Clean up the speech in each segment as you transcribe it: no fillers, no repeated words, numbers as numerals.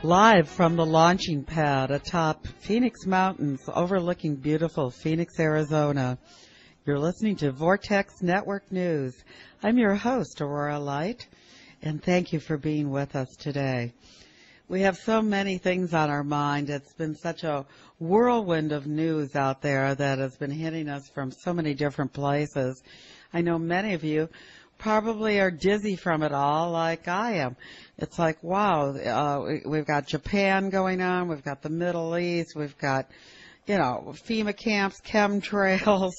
Live from the launching pad atop Phoenix Mountains overlooking beautiful Phoenix, Arizona. You're listening to Vortex Network News. I'm your host, Aurora Light, and thank you for being with us today. We have so many things on our mind. It's been such a whirlwind of news out there that has been hitting us from so many different places. I know many of you probably are dizzy from it all like I am. It's like, wow, we've got Japan going on, we've got the Middle East, we've got, FEMA camps, chemtrails,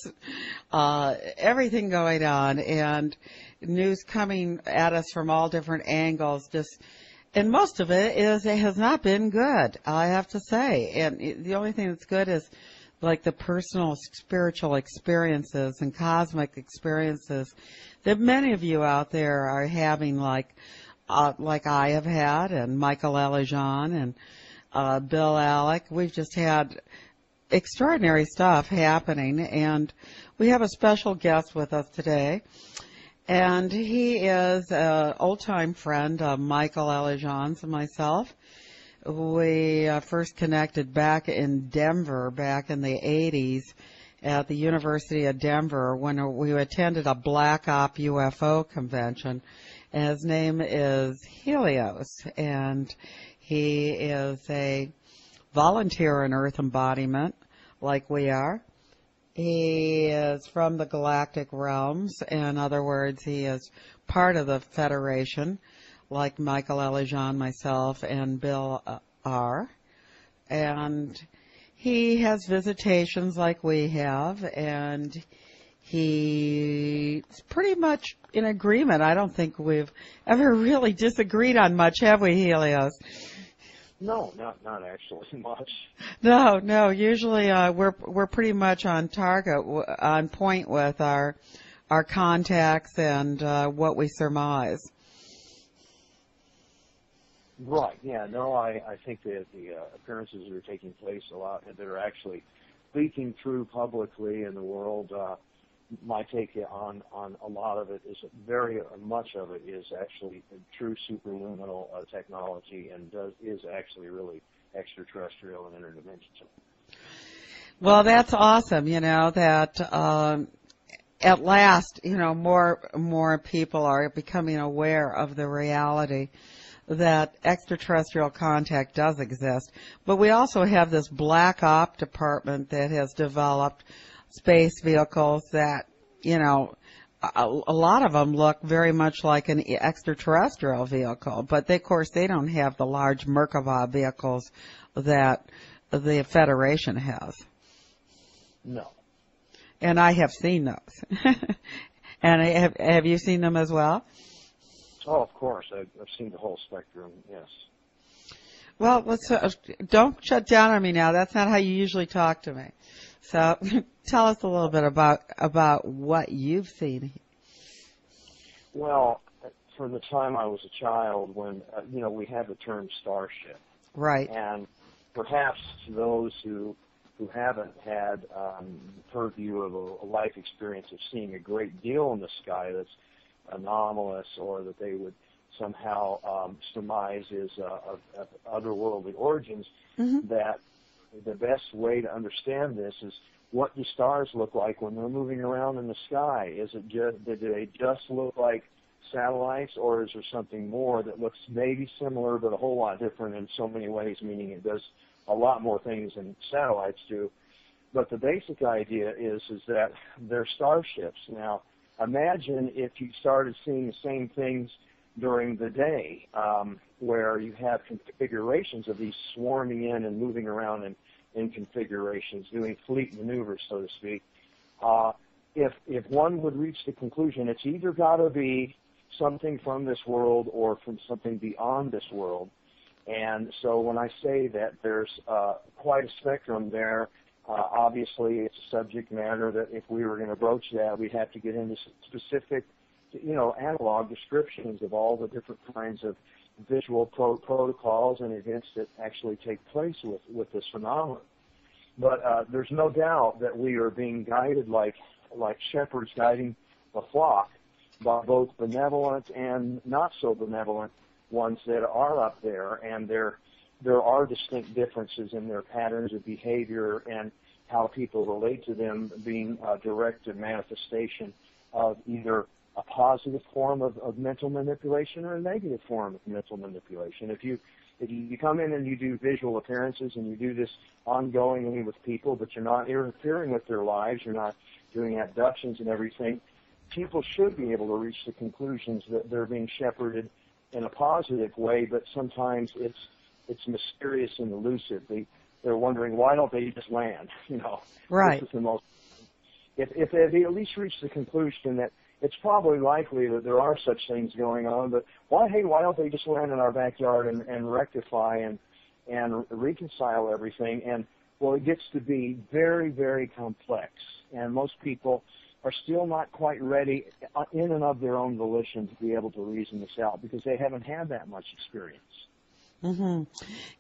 everything going on, and news coming at us from all different angles. And most of it has not been good, I have to say. And the only thing that's good is like the personal spiritual experiences and cosmic experiences that many of you out there are having, like I have had, and Michael Elijah and Bill Alec. We've just had extraordinary stuff happening, and we have a special guest with us today. And he is an old-time friend of Michael Elijah's and myself. We first connected back in Denver, back in the 80s, at the University of Denver when we attended a Black Op UFO convention. And his name is Helios, and he is a volunteer in Earth Embodiment, like we are. He is from the Galactic Realms. In other words, he is part of the Federation, like Michael Elijah, myself, and Bill are. And he has visitations like we have, and he's pretty much in agreement. I don't think we've ever really disagreed on much, have we, Helios? No, not actually much. No. Usually, we're pretty much on target, on point with our contacts and what we surmise. Right. Yeah. No. I think that the appearances that are taking place a lot that are actually leaking through publicly in the world. My take on a lot of it is very much of it is actually true superluminal technology and is actually really extraterrestrial and interdimensional. Well, that's awesome. That at last, more people are becoming aware of the reality that extraterrestrial contact does exist. But we also have this Black Op department that has developed space vehicles that, a lot of them look very much like an extraterrestrial vehicle, but of course they don't have the large Merkava vehicles that the Federation has. No. And I have seen those. And have you seen them as well? Oh, of course. I've seen the whole spectrum, yes. Well, don't shut down on me now. That's not how you usually talk to me. So tell us a little bit about what you've seen. Well, from the time I was a child when, we had the term starship. Right. And perhaps to those who haven't had purview of a life experience of seeing a great deal in the sky that's anomalous or that they would somehow surmise is of otherworldly origins, mm-hmm. that the best way to understand this is what do stars look like when they're moving around in the sky? Do they just look like satellites, or is there something more that looks maybe similar but a whole lot different in so many ways, meaning it does a lot more things than satellites do? But the basic idea is that they're starships. Now, imagine if you started seeing the same things during the day, where you have configurations of these swarming in and moving around in configurations, doing fleet maneuvers, so to speak. If one would reach the conclusion it's either got to be something from this world or from something beyond this world. And so when I say that there's quite a spectrum there, obviously it's a subject matter that if we were going to broach that, we'd have to get into specific, analog descriptions of all the different kinds of visual protocols and events that actually take place with this phenomenon. But there's no doubt that we are being guided like shepherds guiding the flock by both benevolent and not so benevolent ones that are up there, and they're there are distinct differences in their patterns of behavior and how people relate to them being a direct manifestation of either a positive form of mental manipulation or a negative form of mental manipulation. If you come in and you do visual appearances and you do this ongoingly with people, but you're not interfering with their lives, you're not doing abductions and everything, people should be able to reach the conclusions that they're being shepherded in a positive way, but sometimes it's mysterious and elusive. They're wondering, why don't they just land? Right. This is the most. If they at least reach the conclusion that it's probably likely that there are such things going on, but why don't they just land in our backyard and rectify and reconcile everything? And well, it gets to be very, very complex, and most people are still not quite ready in and of their own volition to be able to reason this out because they haven't had that much experience. Mm-hmm.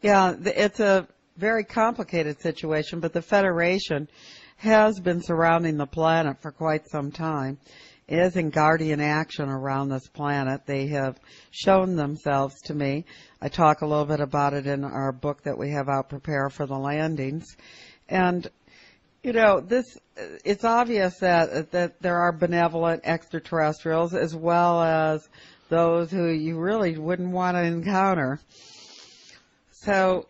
Yeah, it's a very complicated situation, but the Federation has been surrounding the planet for quite some time, is in guardian action around this planet. They have shown themselves to me. I talk a little bit about it in our book that we have out, Prepare for the Landings. And, it's obvious that there are benevolent extraterrestrials as well as those who you really wouldn't want to encounter. So,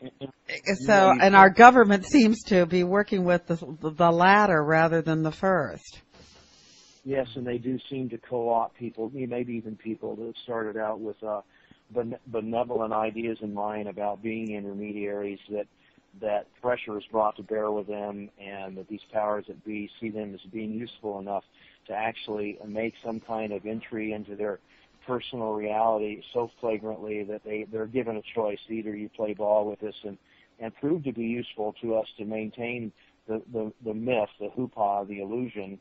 and our government seems to be working with the latter rather than the first. Yes, and they do seem to co-opt people, maybe even people that started out with benevolent ideas in mind about being intermediaries, that pressure is brought to bear with them, and that these powers that be see them as being useful enough to actually make some kind of entry into their personal reality so flagrantly that they're given a choice. Either you play ball with us and prove to be useful to us to maintain the myth, the hoopah, the illusion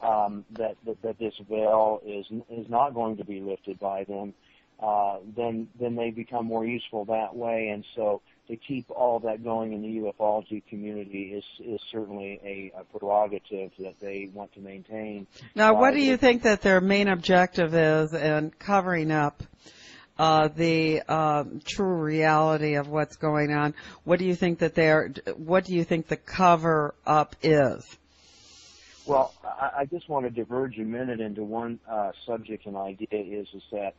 that this veil is not going to be lifted by them, then they become more useful that way. And so to keep all that going in the ufology community is certainly a prerogative that they want to maintain. Now, what do you think that their main objective is in covering up the true reality of what's going on? What do you think that the cover up is? Well, I just want to diverge a minute into one subject and idea is that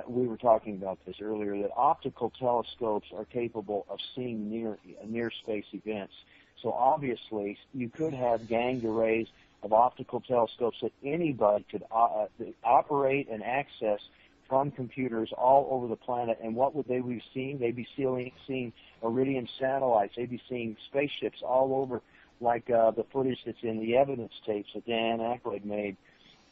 we were talking about this earlier, that optical telescopes are capable of seeing near space events. So obviously, you could have ganged arrays of optical telescopes that anybody could operate and access from computers all over the planet. And what would they be seeing? They'd be seeing Iridium satellites. They'd be seeing spaceships all over, like the footage that's in the evidence tapes that Dan Aykroyd made.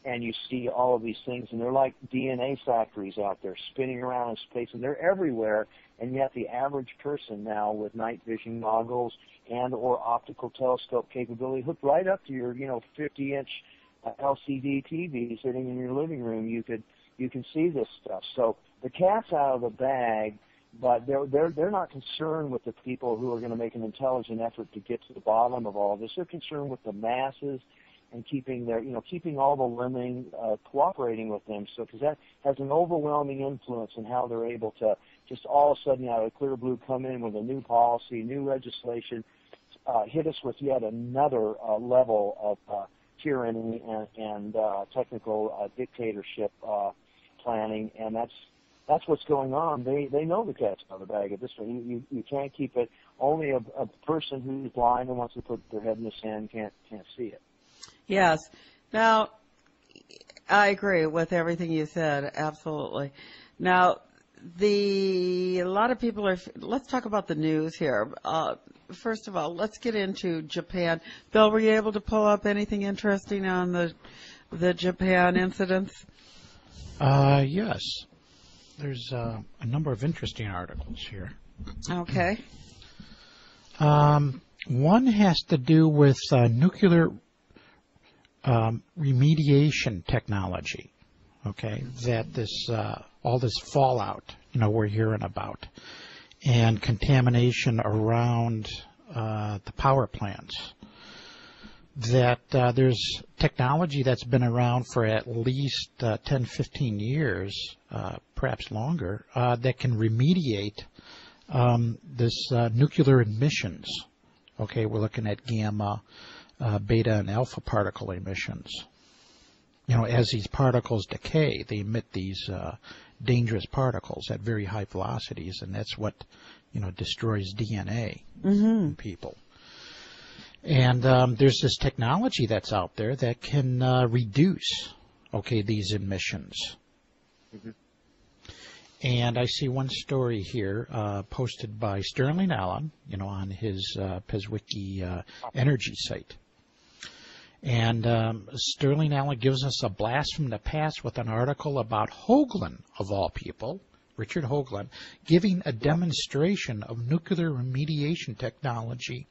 And you see all of these things, and they're like DNA factories out there spinning around in space, and they're everywhere. And yet the average person now with night vision goggles and or optical telescope capability hooked right up to your 50-inch LCD TV sitting in your living room, you can see this stuff. So the cat's out of the bag, but they're not concerned with the people who are going to make an intelligent effort to get to the bottom of all this. They're concerned with the masses and keeping all the lemming cooperating with them. So because that has an overwhelming influence in how they're able to just all of a sudden out of clear blue come in with a new policy, new legislation, hit us with yet another level of tyranny and technical dictatorship planning, and that's what's going on. They know the cat's out of the bag at this point. You can't keep it. Only a person who's blind and wants to put their head in the sand can't see it. Yes. Now, I agree with everything you said. Absolutely. Now, a lot of people are. Let's talk about the news here. First of all, let's get into Japan. Bill, were you able to pull up anything interesting on the Japan incidents? Yes. There's a number of interesting articles here. Okay. One has to do with nuclear remediation technology. Okay, that all this fallout, we're hearing about, and contamination around the power plants. That there's technology that's been around for at least 10, 15 years, perhaps longer, that can remediate This nuclear emissions. Okay, we're looking at gamma, beta, and alpha particle emissions. As these particles decay, they emit these dangerous particles at very high velocities, and that's what, destroys DNA in people. And there's this technology that's out there that can reduce, these emissions. Mm-hmm. And I see one story here posted by Sterling Allen, on his PezWiki energy site. And Sterling Allen gives us a blast from the past with an article about Hoagland, of all people, Richard Hoagland, giving a demonstration of nuclear remediation technology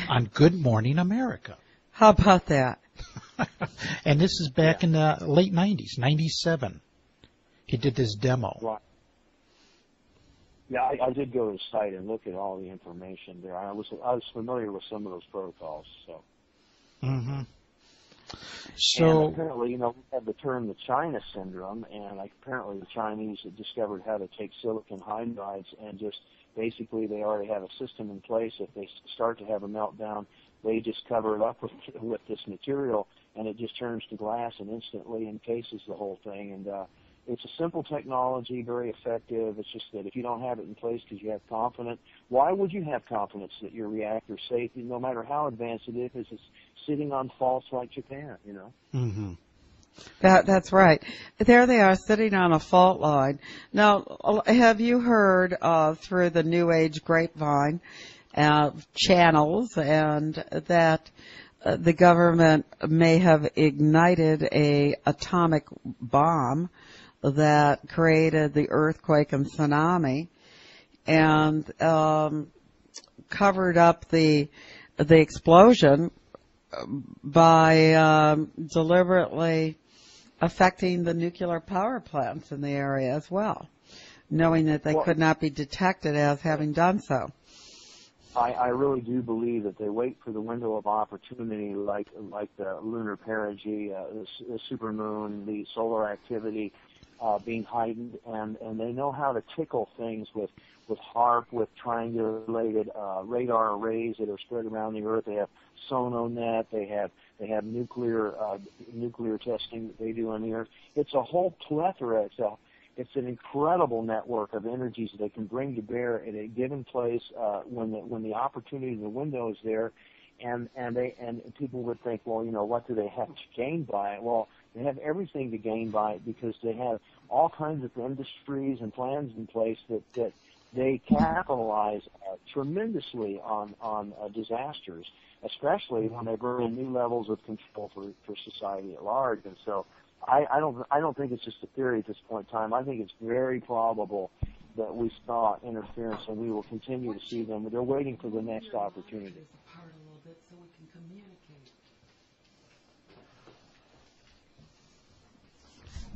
on Good Morning America. How about that? And this is back in the late 90s, 97. He did this demo. Right. Yeah, I did go to the site and look at all the information there. I was familiar with some of those protocols. So. Mm-hmm. And apparently, we have the term the China syndrome, and apparently the Chinese had discovered how to take silicon hydrides and just basically they already have a system in place. If they start to have a meltdown, they just cover it up with this material, and it just turns to glass and instantly encases the whole thing. And it's a simple technology, very effective. It's just that if you don't have it in place because you have confidence, why would you have confidence that your reactor is safe, no matter how advanced it is? It's sitting on faults like Japan, Mm-hmm. That's right. There they are sitting on a fault line. Now, have you heard through the New Age grapevine channels and that the government may have ignited a atomic bomb that created the earthquake and tsunami and covered up the explosion by deliberately affecting the nuclear power plants in the area as well, knowing that they could not be detected as having done so. I really do believe that they wait for the window of opportunity, like the lunar perigee, the supermoon, the solar activity being heightened, and they know how to tickle things with HAARP, with triangulated radar arrays that are spread around the Earth. They have SONONET. They have nuclear testing that they do on the Earth. It's a whole plethora. It's an incredible network of energies that they can bring to bear at a given place when the opportunity, the window is there, and people would think, well, what do they have to gain by it? Well, they have everything to gain by it because they have all kinds of industries and plans in place that they capitalize tremendously on disasters, especially when they bring in new levels of control for society at large. And so I don't think it's just a theory at this point in time. I think it's very probable that we saw interference and we will continue to see them. They're waiting for the next opportunity.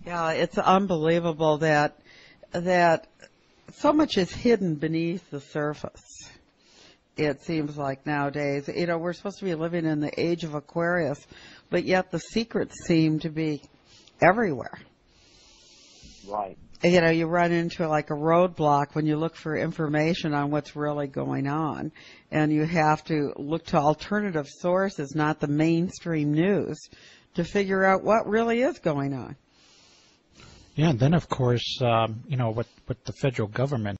Yeah, it's unbelievable that so much is hidden beneath the surface. It seems like nowadays, we're supposed to be living in the age of Aquarius, but yet the secrets seem to be everywhere. Right. You run into like a roadblock when you look for information on what's really going on, and you have to look to alternative sources, not the mainstream news, to figure out what really is going on. Yeah, and then of course, with the federal government